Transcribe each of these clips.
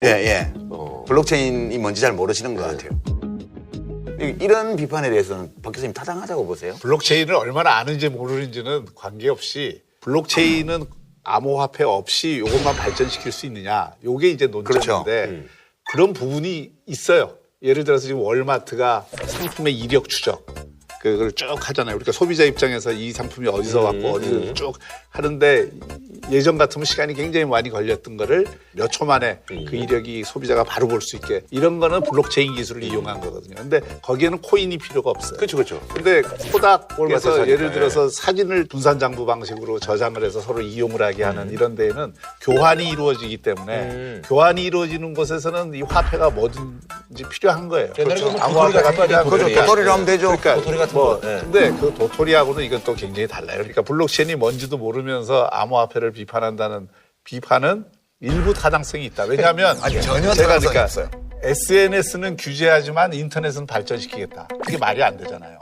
예, 예. 블록체인이 뭔지 잘 모르시는 것 같아요. 이런 비판에 대해서는 박 교수님 타당하다고 보세요? 블록체인을 얼마나 아는지 모르는지는 관계없이 블록체인은 암호화폐 없이 이것만 발전시킬 수 있느냐. 이게 이제 논점인데 그런 부분이 있어요. 예를 들어서 지금 월마트가 상품의 이력 추적 그걸 쭉 하잖아요. 그러니까 소비자 입장에서 이 상품이 어디서 왔고 어디서 쭉 하는데 예전 같으면 시간이 굉장히 많이 걸렸던 거를 몇 초 만에 그 이력이 소비자가 바로 볼 수 있게 이런 거는 블록체인 기술을 이용한 거거든요. 근데 거기에는 코인이 필요가 없어요. 그렇죠, 그렇죠. 근데 코닥에서 사진. 예를 들어서 사진을 분산장부 방식으로 저장을 해서 서로 이용을 하게 하는 이런 데에는 교환이 이루어지기 때문에 교환이 이루어지는 곳에서는 이 화폐가 뭐든지 필요한 거예요. 그렇죠. 암호화폐가 필요한 그렇죠. 거니까. 도토리로 하면 되죠. 그러니까 도토리 같은 뭐 거. 네. 근데 그 도토리하고는 이건 또 굉장히 달라요. 그러니까 블록체인이 뭔지도 모르면서 암호화폐를 비판한다는 비판은 일부 타당성이 있다. 왜냐하면 아니, 전혀 제가 타당성이 그러니까 없어요. SNS는 규제하지만 인터넷은 발전시키겠다. 그게 말이 안 되잖아요.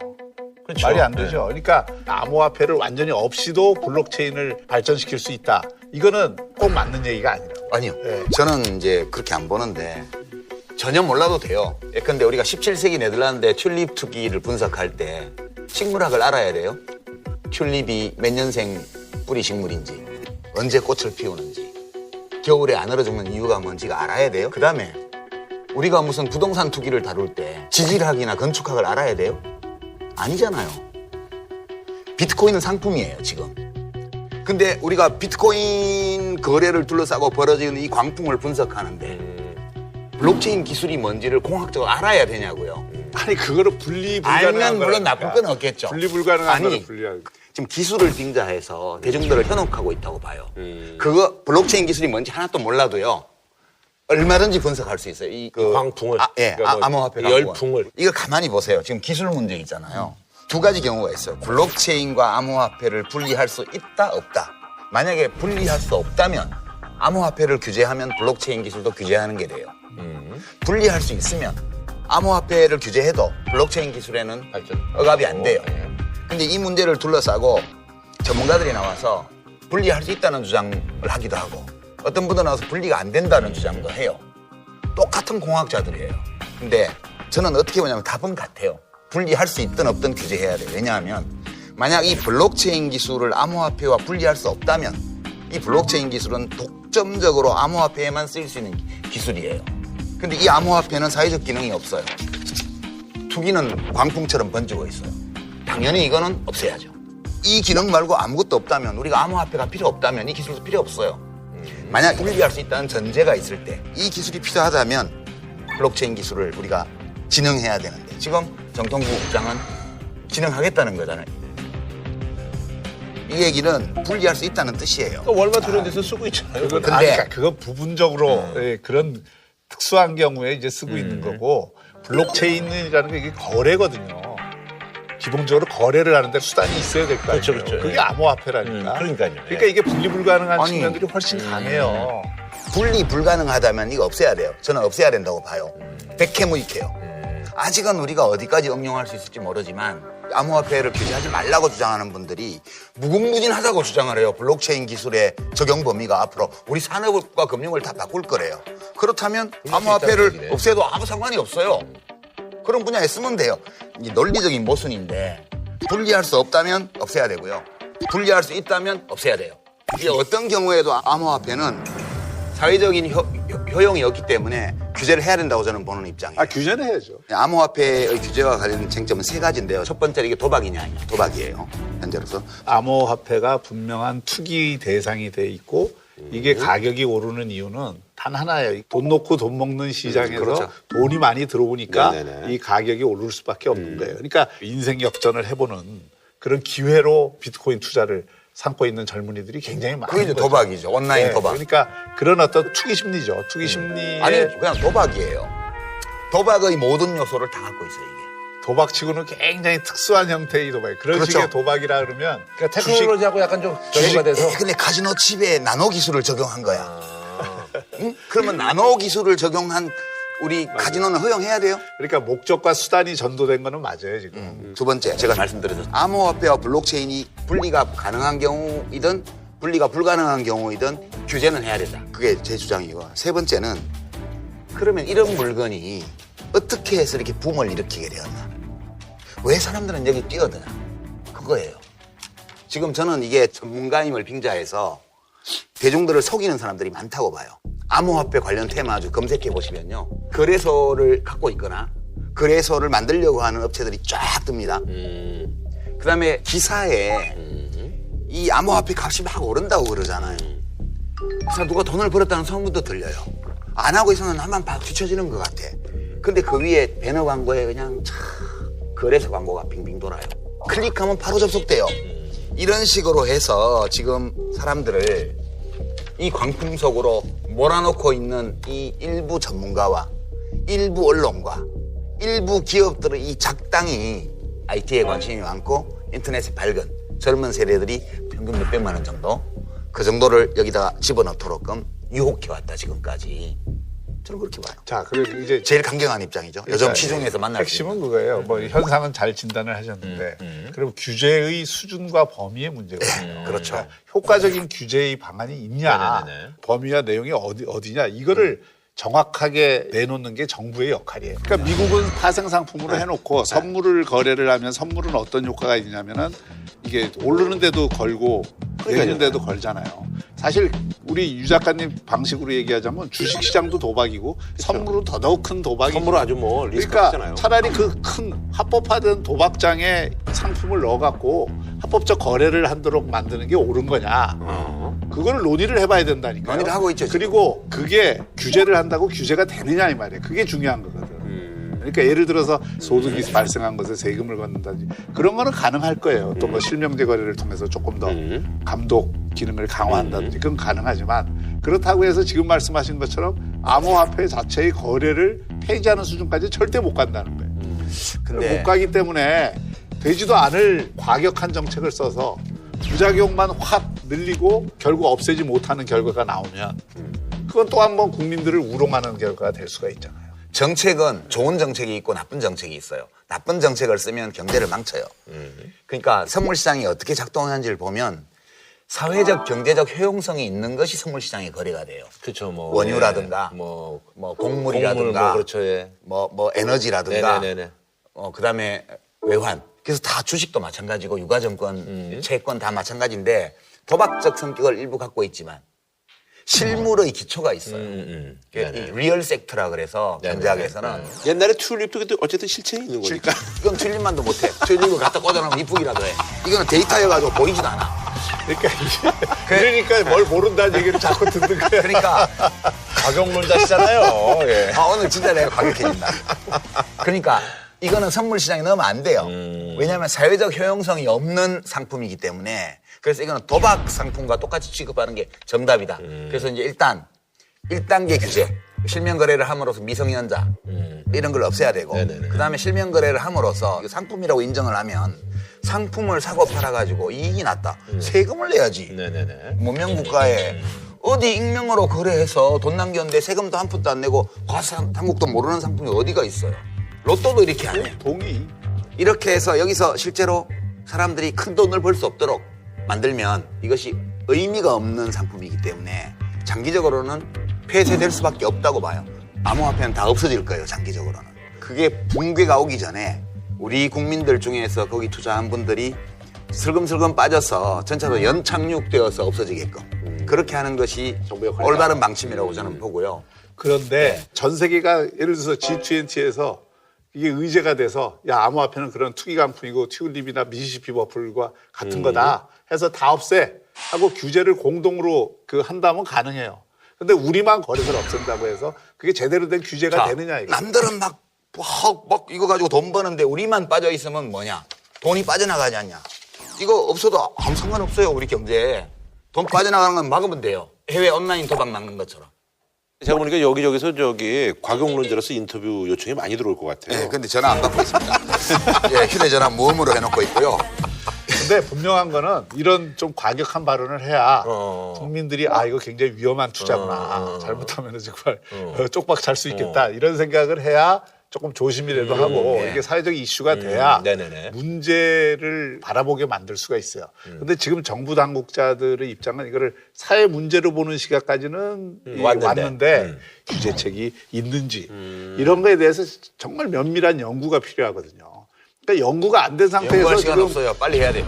그렇죠. 말이 안 되죠. 그러니까 암호화폐를 완전히 없이도 블록체인을 발전시킬 수 있다. 이거는 꼭 맞는 얘기가 아니라고. 아니요. 네. 저는 이제 그렇게 안 보는데 전혀 몰라도 돼요. 예컨대 우리가 17세기 네덜란드의 튤립 투기를 분석할 때 식물학을 알아야 돼요. 튤립이 몇 년생 뿌리 식물인지, 언제 꽃을 피우는지, 겨울에 안 얼어 죽는 이유가 뭔지가 알아야 돼요. 그다음에 우리가 무슨 부동산 투기를 다룰 때 지질학이나 건축학을 알아야 돼요? 아니잖아요. 비트코인은 상품이에요, 지금. 근데 우리가 비트코인 거래를 둘러싸고 벌어지는 이 광풍을 분석하는데 블록체인 기술이 뭔지를 공학적으로 알아야 되냐고요. 아니 그거를 분리 불가능한 알면 물론 거라니까. 나쁠 건 없겠죠. 분리 불가능한 아니, 거는 분리하고. 지금 기술을 빙자해서 대중들을 현혹하고 있다고 봐요. 그거 블록체인 기술이 뭔지 하나도 몰라도요. 얼마든지 분석할 수 있어요. 이 광풍을. 예, 그러니까 뭐 암호화폐 열풍을. 이거 가만히 보세요. 지금 기술 문제 있잖아요. 두 가지 경우가 있어요. 블록체인과 암호화폐를 분리할 수 있다, 없다. 만약에 분리할 수 없다면 암호화폐를 규제하면 블록체인 기술도 규제하는 게 돼요. 분리할 수 있으면 암호화폐를 규제해도 블록체인 기술에는 억압이 안 돼요. 근데 이 문제를 둘러싸고 전문가들이 나와서 분리할 수 있다는 주장을 하기도 하고 어떤 분들 나와서 분리가 안 된다는 주장도 해요. 똑같은 공학자들이에요. 근데 저는 어떻게 보냐면 답은 같아요. 분리할 수 있든 없든 규제해야 돼요. 왜냐하면 만약 이 블록체인 기술을 암호화폐와 분리할 수 없다면 이 블록체인 기술은 독점적으로 암호화폐에만 쓰일 수 있는 기술이에요. 근데 이 암호화폐는 사회적 기능이 없어요. 투기는 광풍처럼 번지고 있어요. 당연히 이거는 없애야죠. 이 기능 말고 아무것도 없다면 우리가 암호화폐가 필요 없다면 이 기술도 필요 없어요. 만약 분리할 수 있다는 전제가 있을 때 이 기술이 필요하다면 블록체인 기술을 우리가 진흥해야 되는데 지금 정통부 국장은 진흥하겠다는 거잖아요. 이 얘기는 분리할 수 있다는 뜻이에요. 월마트 그런 데서 쓰고 있잖아요. 그건 근데- 아니까 그건 부분적으로 예, 그런 특수한 경우에 이제 쓰고 있는 거고 블록체인이라는 게 이게 거래거든요. 기본적으로 거래를 하는데 수단이 있어야 될 거 아니에요. 그렇죠, 그렇죠. 그게 암호화폐라니까. 그러니까요. 그러니까 이게 분리 불가능한 아니, 측면들이 훨씬 강해요. 분리 불가능하다면 이거 없애야 돼요. 저는 없애야 된다고 봐요. 백해무익해요. 아직은 우리가 어디까지 응용할 수 있을지 모르지만 암호화폐를 규제하지 말라고 주장하는 분들이 무궁무진하다고 주장을 해요. 블록체인 기술의 적용 범위가 앞으로 우리 산업과 금융을 다 바꿀 거래요. 그렇다면 암호화폐를 없애도 아무 상관이 없어요. 그런 분야에 쓰면 돼요. 이 논리적인 모순인데 분리할 수 없다면 없애야 되고요. 분리할 수 있다면 없애야 돼요. 이게 어떤 경우에도 암호화폐는 사회적인 효용이 없기 때문에 규제를 해야 된다고 저는 보는 입장이에요. 규제는 해야죠. 암호화폐의 규제와 관련된 쟁점은 세 가지인데요. 첫 번째는 이게 도박이냐 아니냐. 도박이에요. 현재로서. 암호화폐가 분명한 투기 대상이 돼 있고 이게 가격이 오르는 이유는 단 하나예요. 돈 놓고 돈 먹는 시장에서 그렇죠. 돈이 많이 들어오니까 네네네. 이 가격이 오를 수밖에 없는 거예요. 그러니까 인생 역전을 해보는 그런 기회로 비트코인 투자를 삼고 있는 젊은이들이 굉장히 많은 그게 이제 거죠. 도박이죠. 온라인 네, 도박. 그러니까 그런 어떤 투기 심리죠. 투기 심리에 아니 그냥 도박이에요. 도박의 모든 요소를 다 갖고 있어요 이게. 도박치고는 굉장히 특수한 형태의 도박. 그런 그렇죠. 식의 도박이라 그러면 그러니까 테크놀로지하고 약간 좀 결부가 돼서. 근데 카지노 칩에 나노 기술을 적용한 거야. 응? 그러면 나노 기술을 적용한 우리 카지노는 허용해야 돼요? 그러니까 목적과 수단이 전도된 거는 맞아요 지금. 두 번째 제가 말씀드렸죠. 암호화폐와 블록체인이 분리가 가능한 경우이든 분리가 불가능한 경우이든 규제는 해야 된다. 그게 제 주장이고 세 번째는 그러면 이런 물건이 어떻게 해서 이렇게 붐을 일으키게 되었나? 왜 사람들은 여기 뛰어드나? 그거예요. 지금 저는 이게 전문가임을 빙자해서 대중들을 속이는 사람들이 많다고 봐요. 암호화폐 관련 테마주 검색해 보시면요. 거래소를 갖고 있거나 거래소를 만들려고 하는 업체들이 쫙 뜹니다. 그다음에 기사에 이 암호화폐 값이 막 오른다고 그러잖아요. 그래서 누가 돈을 벌었다는 소문도 들려요. 안 하고 있으면 나만 막 뒤처지는 것 같아. 근데 그 위에 배너 광고에 그냥 거래소 광고가 빙빙 돌아요. 클릭하면 바로 접속돼요. 이런 식으로 해서 지금 사람들을 이 광풍 속으로 몰아넣고 있는 이 일부 전문가와 일부 언론과 일부 기업들의 이 작당이 IT에 관심이 많고 인터넷에 밝은 젊은 세대들이 평균 몇백만 원 정도 그 정도를 여기다가 집어넣도록끔 유혹해왔다 지금까지. 저는 그렇게 봐요. 자, 그리고 이제 제일 강경한 입장이죠. 요즘 시중에서 만날 수 핵심은 있는. 그거예요. 뭐 현상은 잘 진단을 하셨는데 그럼 규제의 수준과 범위의 문제거든요. 그렇죠. 그러니까 효과적인 규제의 방안이 있냐, 네네네. 범위와 내용이 어디냐 이거를 정확하게 내놓는 게 정부의 역할이에요. 그러니까 미국은 파생 상품으로 해놓고 선물을 거래를 하면 선물은 어떤 효과가 있냐면은 이게 오르는데도 걸고 내리는데도 걸잖아요. 사실 우리 유 작가님 방식으로 얘기하자면 주식시장도 도박이고 선물은 더더욱 큰 도박이죠. 선물은 아주 뭐 리스크잖아요. 그러니까 차라리 그 큰 합법화된 도박장에 상품을 넣어갖고 합법적 거래를 하도록 만드는 게 옳은 거냐. 그거를 논의를 해봐야 된다니까요. 논의를 하고 있죠, 지금. 그리고 그게 규제를 한다고 규제가 되느냐 이 말이에요. 그게 중요한 거거든. 그러니까 예를 들어서 소득이 발생한 것에 세금을 걷는다든지 그런 거는 가능할 거예요. 또 뭐 실명제 거래를 통해서 조금 더 감독 기능을 강화한다든지 그건 가능하지만 그렇다고 해서 지금 말씀하신 것처럼 암호화폐 자체의 거래를 폐지하는 수준까지 절대 못 간다는 거예요. 근데 못 가기 때문에 되지도 않을 과격한 정책을 써서 부작용만 확 늘리고 결국 없애지 못하는 결과가 나오면 그건 또 한 번 국민들을 우롱하는 결과가 될 수가 있잖아요. 정책은 좋은 정책이 있고 나쁜 정책이 있어요. 나쁜 정책을 쓰면 경제를 망쳐요. 그러니까 선물 시장이 어떻게 작동하는지를 보면 사회적 경제적 효용성이 있는 것이 선물 시장의 거래가 돼요. 그렇죠. 뭐 원유라든가 예, 뭐 곡물이라든가 곡물, 뭐 그렇죠. 예. 뭐 에너지라든가 네네네네. 그다음에 외환. 그래서 다 주식도 마찬가지고 유가증권, 채권 다 마찬가지인데 도박적 성격을 일부 갖고 있지만 실물의 기초가 있어요. 이 리얼 섹터라 그래서 경제학에서는 옛날에 튤립도 그때 어쨌든 실체는 있는 거니까. 이건 튤립만도 못해. 튤립을 갖다 꽂아놓으면 이쁘기라도 해. 이거는 데이터여가지고 보이지도 않아. 그러니까 뭘 모른다는 얘기를 자꾸 듣는 거예요. 그러니까 가격론자시잖아요. 예. 오늘 진짜 내가 과격해진다. 그러니까 이거는 선물 시장에 넣으면 안 돼요. 왜냐하면 사회적 효용성이 없는 상품이기 때문에 그래서 이거는 도박 상품과 똑같이 취급하는 게 정답이다. 그래서 이제 일단 1단계 규제. 실명 거래를 함으로써 미성년자 이런 걸 없애야 되고 그다음에 실명 거래를 함으로써 이거 상품이라고 인정을 하면 상품을 사고 팔아가지고 이익이 났다. 세금을 내야지. 네네네. 문명국가에 어디 익명으로 거래해서 돈 남겼는데 세금도 한 푼도 안 내고 과세당국도 모르는 상품이 어디가 있어요. 로또도 이렇게 안 해. 동의. 이렇게 해서 여기서 실제로 사람들이 큰 돈을 벌 수 없도록 만들면 이것이 의미가 없는 상품이기 때문에 장기적으로는 폐쇄될 수밖에 없다고 봐요. 암호화폐는 다 없어질 거예요, 장기적으로는. 그게 붕괴가 오기 전에 우리 국민들 중에서 거기 투자한 분들이 슬금슬금 빠져서 전체로 연착륙되어서 없어지게끔 그렇게 하는 것이 올바른 방침이라고 저는 보고요. 그런데 전 세계가 예를 들어서 G20에서 이게 의제가 돼서 야 암호화폐는 그런 투기 간품이고 튤립이나 미시시피 버플과 같은 거다 해서 다 없애 하고 규제를 공동으로 한다면 가능해요. 근데 우리만 거래소를 없앤다고 해서 그게 제대로 된 규제가 되느냐 이거. 남들은 막 이거 가지고 돈 버는데 우리만 빠져 있으면 뭐냐? 돈이 빠져나가지 않냐? 이거 없어도 아무 상관없어요, 우리 경제에. 돈 빠져나가는 건 막으면 돼요. 해외 온라인 도박 막는 것처럼. 제가 보니까 여기저기서 과격론자로서 인터뷰 요청이 많이 들어올 것 같아요. 네, 근데 전화 안 받고 있습니다. 예, 휴대전화 모음으로 해놓고 있고요. 근데 분명한 거는 이런 좀 과격한 발언을 해야 국민들이 이거 굉장히 위험한 투자구나. 잘못하면 정말 쪽박 잘 수 있겠다. 이런 생각을 해야 조금 조심이라도 하고 이게 사회적 이슈가 돼야 네네네. 문제를 바라보게 만들 수가 있어요. 근데 지금 정부 당국자들의 입장은 이거를 사회 문제로 보는 시각까지는 왔는데 규제책이 있는지 이런 거에 대해서 정말 면밀한 연구가 필요하거든요. 그러니까 연구가 안 된 상태에서 연구할 시간 지금 없어요. 빨리 해야 돼요.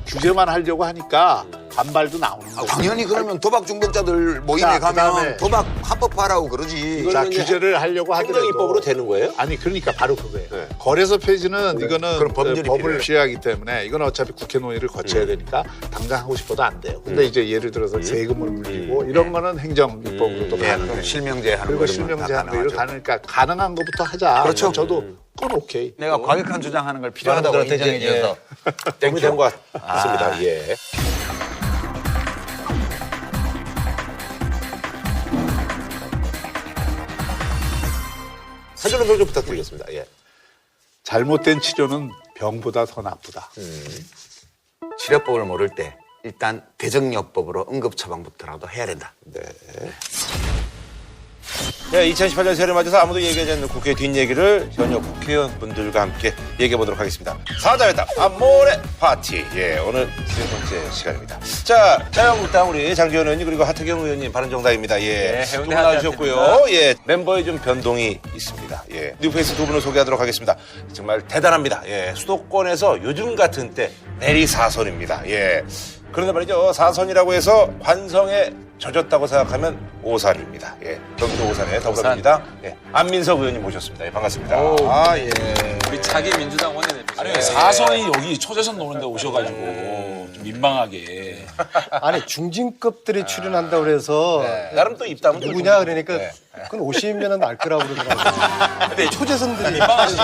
규제만 하려고 하니까 반발도 나오는 거죠. 당연히 그러면 도박 중독자들 모임에 자, 가면 그다음에 도박 합법화라고 그러지. 자, 규제를 하려고 하더라도 행정입법으로 되는 거예요? 아니 그러니까 바로 그거예요. 거래소 폐지는 이거는 그럼 법률이 법을 필요해요. 취하기 때문에 이건 어차피 국회 논의를 거쳐야 되니까 당장 하고 싶어도 안 돼요. 근데 이제 예를 들어서 세금을 물리고 이런 거는 행정입법으로 또 가는 거예요. 실명제 하는 그리고 거 실명제 하는 거 이런 가니까 가능한 것부터 하자. 그렇죠. 저도 그건 오케이. 내가 과격한 주장하는 걸 필요하다고 많은 분들한테 인정해 줘서 도움이 된 것 같습니다. 예. 한 줄로 평좀 부탁드리겠습니다. 예. 잘못된 치료는 병보다 더 나쁘다. 치료법을 모를 때 일단 대정요법으로 응급처방부터라도 해야 된다. 네. 네, 2018년 새해를 맞아서 아무도 얘기하지 않는 국회 뒷얘기를 현역 국회의원분들과 함께 얘기해 보도록 하겠습니다. 사자회담 아모레 파티. 예, 오늘 세 번째 시간입니다. 자, 자유한국당 우리 장기현 의원님 그리고 하태경 의원님 바른정당입니다. 예, 네, 두분 나와주셨고요. 예, 멤버에 좀 변동이 있습니다. 예, 뉴페이스 두 분을 소개하도록 하겠습니다. 정말 대단합니다. 예, 수도권에서 요즘 같은 때 내리사선입니다. 예. 그런데 말이죠. 사선이라고 해서 환성에 젖었다고 생각하면 오산입니다. 예. 경기도 오산의 더불어민주당 예. 안민석 의원님 모셨습니다. 예, 반갑습니다. 아, 예. 우리 차기 민주당 원내대표. 아니 사선이 여기 초재선 노는데 오셔가지고 좀 민망하게. 아니 중진급들이 출연한다고 그래서 나름 또 입담은 좀 누구냐 좀- 그러니까 네. 그건 오시면은 알 거라고 그러더라고요. 근데 초재선들이 민망하시죠?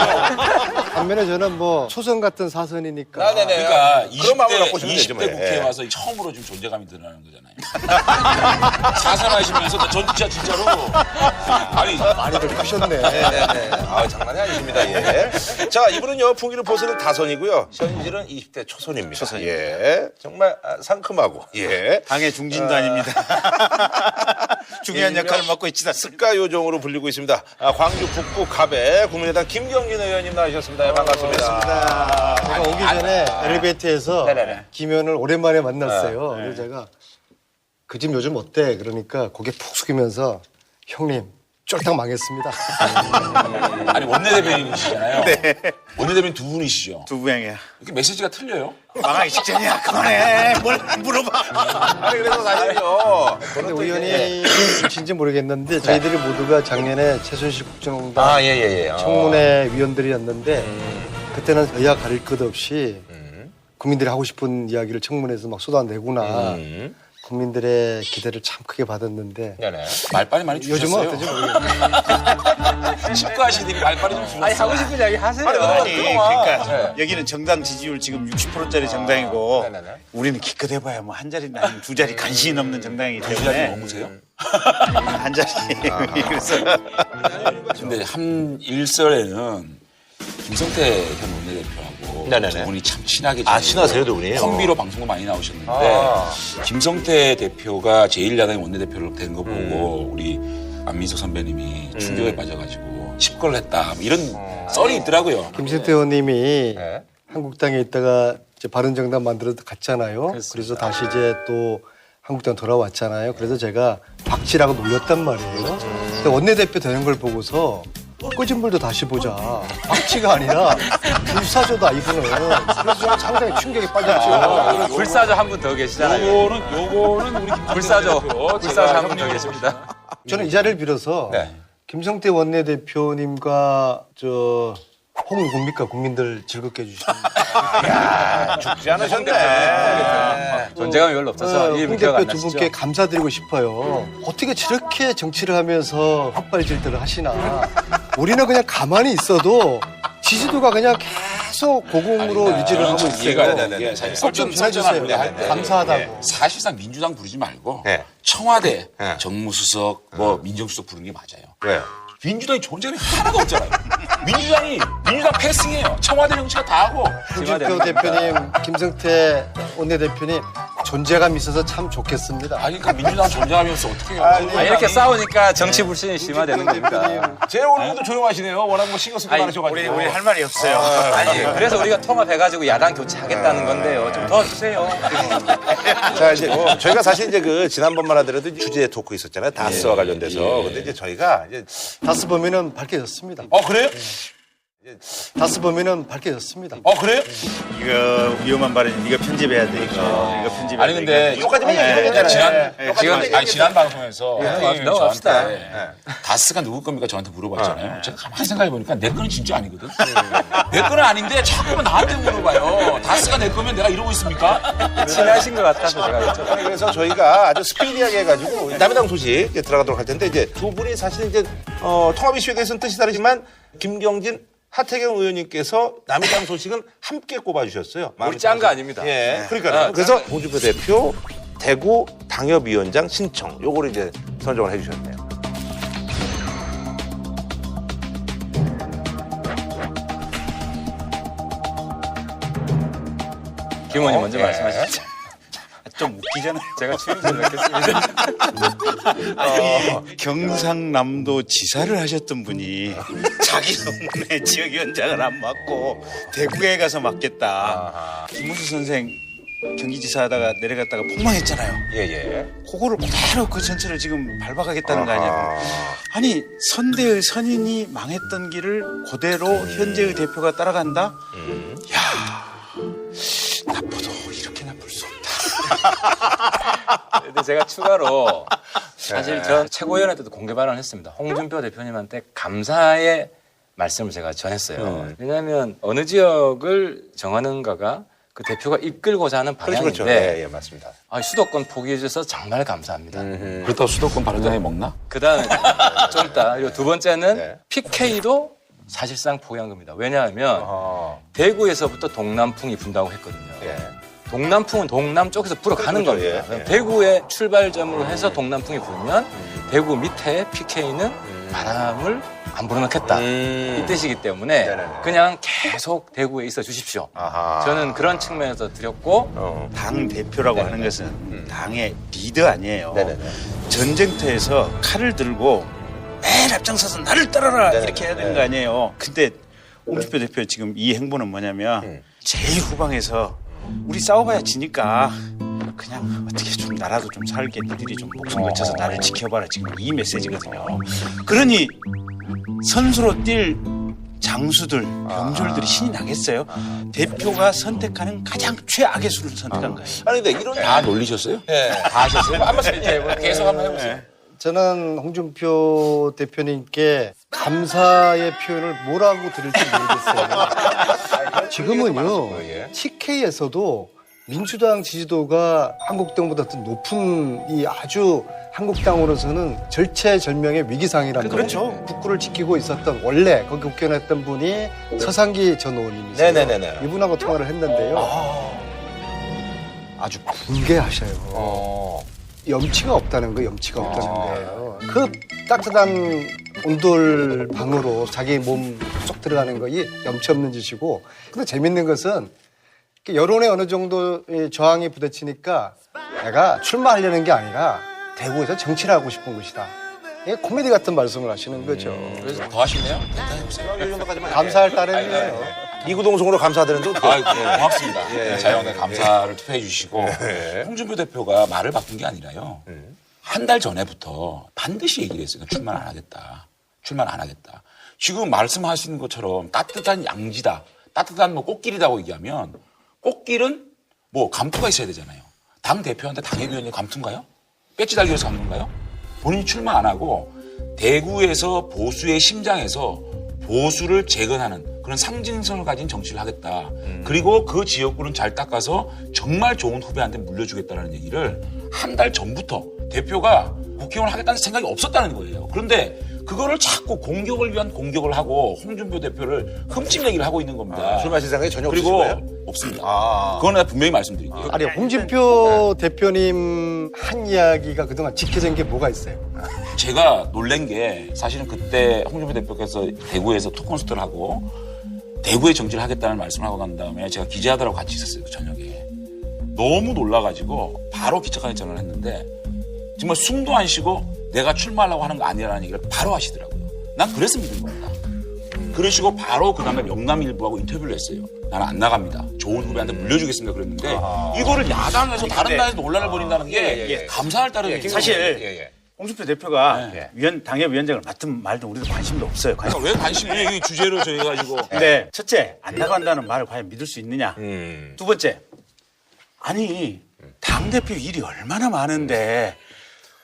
반면에 저는 뭐 초선 같은 사선이니까 아, 네네. 그러니까 그런 마음을 20대, 갖고 싶으면 되죠, 20대 뭐. 국회에 예. 와서 처음으로 지금 존재감이 드러나는 거잖아요. 사선하시면서 전 진짜로 아니 많이들 크셨네. 네네. 아, 장난이 아니십니다. 예. 자, 이분은요, 풍기를 보수는 다선이고요. 현실은 20대 초선입니다. 예. 정말 상큼하고, 예. 당의 중진도 아닙니다. 중요한 역할을 맡고 있지다. 스카 요정으로 불리고 있습니다. 광주 북부 갑에 국민의당 김경진 의원님 나오셨습니다. 예, 반갑습니다. 제가 오기 전에 엘리베이터에서 네네네. 김현을 오랜만에 만났어요. 그래서 제가 그 집 요즘 어때? 그러니까 고개 푹 숙이면서 형님 쫄딱 망했습니다. 아니 원내대변인이시잖아요. 네. 원내대변인 두 분이시죠. 두 분이야. 이렇게 메시지가 틀려요? 망하기 직전이야. 그만해. 뭘 물어봐. 아니, 그래서 사실요. 근데 우연히 진지 모르겠는데 저희들이 모두가 작년에 최순실 국정농단 아, 예, 예, 예. 청문회 위원들이었는데 그때는 여야 가릴 것 없이 국민들이 하고 싶은 이야기를 청문회에서 막 쏟아내구나. 국민들의 기대를 참 크게 받았는데 네네. 말빨이 많이 주셨어요. 요즘은 어떤지 모르겠어요. 치과 하시더니 말빨이 좀 주셨어요. 아니 하고 싶은 이야기 하세요. 아니, 그러니까 네. 여기는 정당 지지율 지금 60%짜리 정당이고 네네네. 우리는 기껏 해봐야 뭐 한 자리 아니면 두 자리 간신히 넘는 정당이기 부자리 때문에 넘으세요? 한 자리. 그래서 근데 한 일설에는 김성태 전 원내대표하고 네네네. 두 분이 참 친하게 아, 지내고 친하세요, 두 분이? 콤비로 방송도 많이 나오셨는데 아. 김성태 대표가 제1야당의 원내대표로 된 거 보고 우리 안민석 선배님이 충격에 빠져가지고 집권을 했다 뭐 이런 썰이 있더라고요. 김성태 의원님이 네. 한국당에 있다가 이제 바른정당 만들어 갔잖아요. 그래서 다시 이제 또 한국당 돌아왔잖아요. 그래서 제가 박치라고 놀렸단 말이에요. 근데 원내대표 되는 걸 보고서 꺼진 불도 다시 보자. 박치가 아니라 불사조다 이분은. 그래서 저는 상당히 충격에 빠졌죠. 불사조 한 분 더 계시잖아요. 요거는 우리 불사조, 대표, 불사조 제가 한 분 더 계십니다. 저는 이 자리를 빌어서 네. 김성태 원내대표님과 저 홍 뭡니까 국민들 즐겁게 해주시는 죽지 않으셨네. 존재감이 별로 없어서 이름 홍 기억 안 대표 두 나시죠? 분께 감사드리고 싶어요. 어떻게 저렇게 정치를 하면서 헛발질들을 하시나. 우리는 그냥 가만히 있어도 지지도가 그냥 계속 고공으로 유지를 하고 이해가 있어요. 안 되는 게 사실 꼭 좀 전해주세요. 할때 감사하다고. 사실상 민주당 부르지 말고 네. 청와대 네. 정무수석 뭐 민정수석 부르는 게 맞아요. 왜요? 민주당이 존재감이 하나도 없잖아요. 민주당 패싱이에요. 청와대 정치가 다 하고. 홍준표 대표님, 김성태 원내대표님 존재감 있어서 참 좋겠습니다. 아니, 그러니까 민주당 존재하면서 어떻게 해요? 아, 이렇게 싸우니까 정치 불신이 심화되는 겁니다. 제 오늘도 조용하시네요. 워낙 뭐 신경 쓰고 많으셔가지고. 우리 할 말이 없어요. 아니, 그래서 우리가 통합해가지고 야당 교체하겠다는 건데요. 좀 도와주세요. 자, 이제 저희가 사실 이제 그 지난번만 하더라도 주제 토크 있었잖아요. 다스와 관련돼서. 근데 이제 저희가 이제 다스 범인은 밝혀졌습니다. 그래요? 다스 범인은 밝혀졌습니다. 그래요? 이거 위험한 발언 이거 편집해야 돼. 이거 편집해야 아니, 근데 이거까지만 얘기해도 지난, 되잖아요. 지난 방송에서 형님이 넘어갑시다. 저한테 다스가 누구 겁니까? 저한테 물어봤잖아요. 제가 가만히 생각해보니까 내 거는 진짜 아니거든. 내 거는 아닌데 자꾸 나한테 물어봐요. 다스가 내 거면 내가 이러고 있습니까? 친하신 것 같아서 제가 여쭤봤어요. 아니, 그래서 저희가 아주 스피디하게 해가지고 남의당 소식 이제 들어가도록 할 텐데 이제 두 분이 사실 이제 통합 이슈에 대해서는 뜻이 다르지만 김경진 하태경 의원님께서 남의당 소식은 함께 꼽아주셨어요. 우리 짠 거 아닙니다. 예, 그러니까요. 그래서 홍준표 대표 대구 당협위원장 신청 요거를 이제 선정을 해주셨네요. 김 의원님 먼저 말씀하시죠. 좀 웃기잖아요. 제가 추임 좀 뵙겠습니다. 경상남도 지사를 하셨던 분이 자기 동네 지역위원장을 안 맡고 대구에 가서 맡겠다. 김문수 선생 경기지사 하다가 내려갔다가 폭망했잖아요. 예. 그거를 그대로 그 전체를 지금 밟아가겠다는 거 아니에요? 아니 선대의 선인이 망했던 길을 그대로 현재의 대표가 따라간다? 야 나빠도 이렇게 나쁠 수 없다. 근데 제가 추가로 사실 전 최고위원회 때도 공개 발언을 했습니다. 홍준표 대표님한테 감사의 말씀을 제가 전했어요. 왜냐하면 어느 지역을 정하는가가 그 대표가 이끌고자 하는 방향인데 그렇죠. 예, 맞습니다. 수도권 포기해 주셔서 정말 감사합니다. 그렇다고 수도권 바른정당이 먹나? 그다음에 좀 이따 그리고 두 번째는 네. PK도 사실상 포기한 겁니다. 왜냐하면 대구에서부터 동남풍이 분다고 했거든요. 예. 동남풍은 동남 쪽에서 불어가는 그렇죠. 겁니다. 예, 예. 대구의 출발점으로 해서 동남풍이 불면 대구 밑에 PK는 바람을 안 불어넣겠다. 이 뜻이기 때문에 네네네. 그냥 계속 대구에 있어 주십시오. 아하. 저는 그런 측면에서 드렸고 당 대표라고 하는 것은 당의 리더 아니에요. 네네네. 전쟁터에서 칼을 들고 맨 앞장서서 나를 따라라 네네네. 이렇게 해야 되는 거 아니에요. 근데 홍준표 대표 지금 이 행보는 뭐냐면 제일 후방에서 우리 싸워봐야 지니까 그냥 어떻게 좀 나라도 좀 살게 니들이 좀 목숨 거쳐서 나를 지켜봐라 지금 이 메시지거든요. 그러니 선수로 뛸 장수들, 병졸들이 신이 나겠어요? 대표가 선택하는 가장 최악의 수를 선택한 거예요. 아니 근데 이런 다 놀리셨어요? 예. 다 하셨어요? 한 말씀 계속 한번 해보세요. 저는 홍준표 대표님께 감사의 표현을 뭐라고 드릴지 모르겠어요. 지금은요, TK에서도 민주당 지지도가 한국당보다 더 높은 이 아주 한국당으로서는 절체절명의 위기상이라는 그렇죠. 북구를 지키고 있었던 원래 거기 국회의원했던 분이 서상기 전 의원님이세요. 네네네네. 이분하고 통화를 했는데요. 아주 분개하셔요. 염치가 없다는 거예요. 염치가 없다는 거예요. 그 따뜻한 온돌 방으로 자기 몸 쏙 들어가는 거이 염치 없는 짓이고. 근데 재밌는 것은 여론에 어느 정도 저항이 부딪히니까 내가 출마하려는 게 아니라 대구에서 정치를 하고 싶은 것이다. 이게 코미디 같은 말씀을 하시는 거죠. 그래서 더 하실래요? 감사할 따름이에요. 이구동성으로 감사드리는데 어떻게? 아이고, 고맙습니다. 자영에 감사를 투표해 주시고 홍준표 대표가 말을 바꾼 게 아니라요. 한 달 전에부터 반드시 얘기를 했어요. 출마 안 하겠다. 출마 안 하겠다. 지금 말씀하시는 것처럼 따뜻한 양지다. 따뜻한 뭐 꽃길이라고 얘기하면 꽃길은 뭐 감투가 있어야 되잖아요. 당 대표한테 당협위원회 감투인가요? 배지 달기 위해서 간 건가요? 본인이 출마 안 하고 대구에서 보수의 심장에서 보수를 재건하는 그런 상징성을 가진 정치를 하겠다. 그리고 그 지역구는 잘 닦아서 정말 좋은 후배한테 물려주겠다는 얘기를 한 달 전부터 대표가 국회의원을 하겠다는 생각이 없었다는 거예요. 그런데 그거를 자꾸 공격을 위한 공격을 하고 홍준표 대표를 흠집내기를 하고 있는 겁니다. 술 마실 생각이 전혀 그리고 없으신 거예요? 없습니다. 그건 내가 분명히 말씀드릴게요. 아니, 홍준표 대표님 한 이야기가 그동안 지켜진 게 뭐가 있어요? 제가 놀란 게 사실은 그때 홍준표 대표께서 대구에서 토크콘서트를 하고 대구의 정치를 하겠다는 말씀을 하고 간 다음에 제가 기자들하고 같이 있었어요. 그 저녁에. 너무 놀라가지고 바로 기자간에 전화를 했는데 정말 숨도 안 쉬고 내가 출마하려고 하는 거 아니라는 얘기를 바로 하시더라고요. 난 그래서 믿은 겁니다. 그러시고 바로 그 다음에 영남일보하고 인터뷰를 했어요. 나는 안 나갑니다. 좋은 후배한테 물려주겠습니다. 그랬는데 이거를 야당에서 다른 당에서 논란을 벌인다는 게 감사할 따름이에요. 사실 홍준표 대표가 당협위원장을 맡든 말든 우리도 관심도 없어요. 그러니까 왜 관심이 이 주제로 저희 가지고 근데 첫째, 안 나간다는 말을 과연 믿을 수 있느냐. 두 번째, 아니 당대표 일이 얼마나 많은데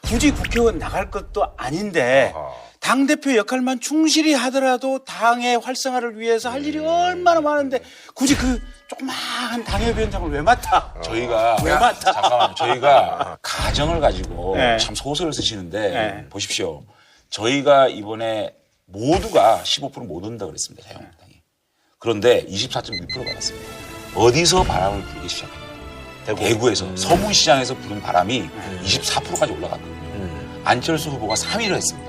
굳이 국회의원 나갈 것도 아닌데 당대표 역할만 충실히 하더라도 당의 활성화를 위해서 할 일이 얼마나 많은데 굳이 그 조그마한 당협위원장을 왜 맡아? 저희가 왜 맡아? 잠깐만요. 저희가 가정을 가지고 네. 참 소설을 쓰시는데 네. 보십시오. 저희가 이번에 모두가 15% 못 온다 그랬습니다. 자유한국당이. 그런데 24.1% 받았습니다. 어디서 바람을 불기 시작합니다. 대구에서 서문시장에서 부는 바람이 24%까지 올라갔거든요. 안철수 후보가 3위를 했습니다.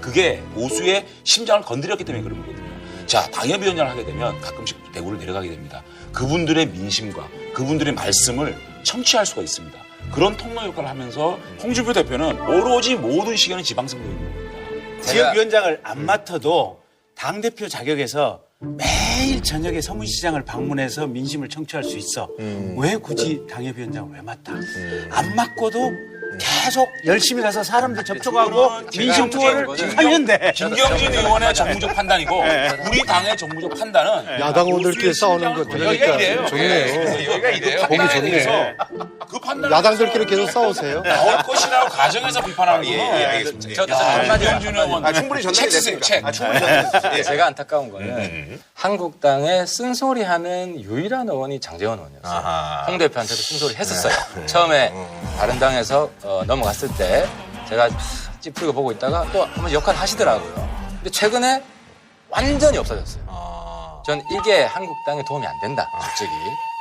그게 보수의 심장을 건드렸기 때문에 그런 거거든요. 자, 당협위원장을 하게 되면 가끔씩 대구를 내려가게 됩니다. 그분들의 민심과 그분들의 말씀을 청취할 수가 있습니다. 그런 통로 역할을 하면서 홍준표 대표는 오로지 모든 시간은 지방선거에 있는 겁니다. 지역위원장을 안 맡아도 당대표 자격에서 매일 저녁에 서문시장을 방문해서 민심을 청취할 수 있어. 왜 굳이 당협위원장을 왜 맡아? 안 맡고도 계속 열심히 가서 사람들 접촉하고 민심 투어를 하는데 김경진 의원의 정무적 판단이고 우리 당의 정무적 판단은 야당원들끼리 싸우는 거 들으니까 좋네요. 여기가 이래요. 보기 좋네. 그 판단 야당들끼리 계속 싸우세요. 나올 것이라고 가정에서 비판하는 거예요. 알겠습니다. 저 한마디 김경진 의원 충분히 전달이 쓰세요, 됐습니다. 책. 충분히 전달이 됐습니다. 제가 안타까운 거는 한국당에 쓴소리하는 유일한 의원이 장제원 의원이었어요. 홍 대표한테도 쓴소리 했었어요. 처음에 다른 당에서 넘어갔을 때 제가 찌푸리고 보고 있다가 또 한번 역할 하시더라고요. 근데 최근에 완전히 없어졌어요. 전 이게 한국당에 도움이 안 된다, 솔직히.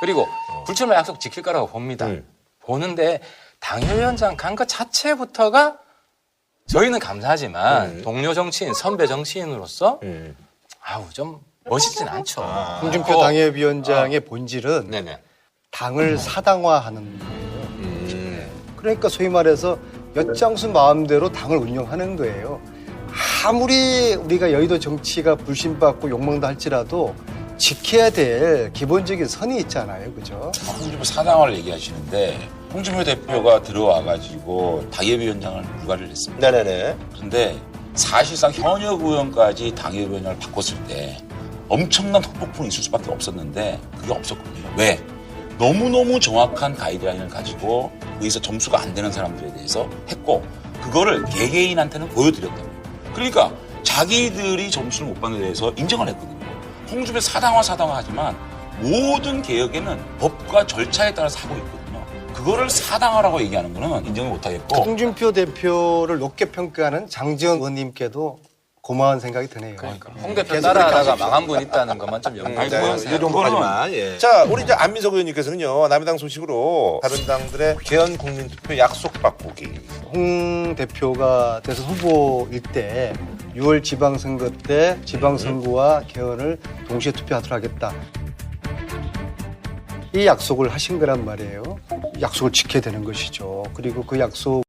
그리고 불출마 약속 지킬 거라고 봅니다. 보는데 당협위원장 간 것 자체부터가 저희는 감사하지만 동료 정치인, 선배 정치인으로서 좀 멋있진 않죠. 홍준표 당협위원장의 본질은 네네. 당을 사당화하는 거예요. 그러니까 소위 말해서 엿장수 마음대로 당을 운영하는 거예요. 아무리 우리가 여의도 정치가 불신받고 욕망다 할지라도 지켜야 될 기본적인 선이 있잖아요. 그죠? 홍준표 사당화를 얘기하시는데 홍준표 대표가 들어와가지고 당협위원장을 불가를 했습니다. 네네네. 그런데 사실상 현역 의원까지 당협위원장을 바꿨을 때 엄청난 폭풍이 있을 수밖에 없었는데 그게 없었거든요. 왜? 너무너무 정확한 가이드라인을 가지고 거기서 점수가 안 되는 사람들에 대해서 했고 그거를 개개인한테는 보여드렸다고요. 그러니까 자기들이 점수를 못 받는 데 대해서 인정을 했거든요. 홍준표 사당화 하지만 모든 개혁에는 법과 절차에 따라서 하고 있거든요. 그거를 사당화라고 얘기하는 거는 인정을 못 하겠고 홍준표 대표를 높게 평가하는 장지원 의원님께도 고마운 생각이 드네요. 그러니까 홍 대표 따라하다가 망한 분 있다는 것만 좀 염두에 네, 두세요. 이 정도까지만. 예. 자, 우리 이제 안민석 의원님께서는요, 남의당 소식으로 다른 당들의 개헌 국민투표 약속 바꾸기. 홍 대표가 대선 후보일 때 6월 지방선거 때 지방선거와 개헌을 동시에 투표하도록 하겠다. 이 약속을 하신 거란 말이에요. 약속을 지켜야 되는 것이죠. 그리고 그 약속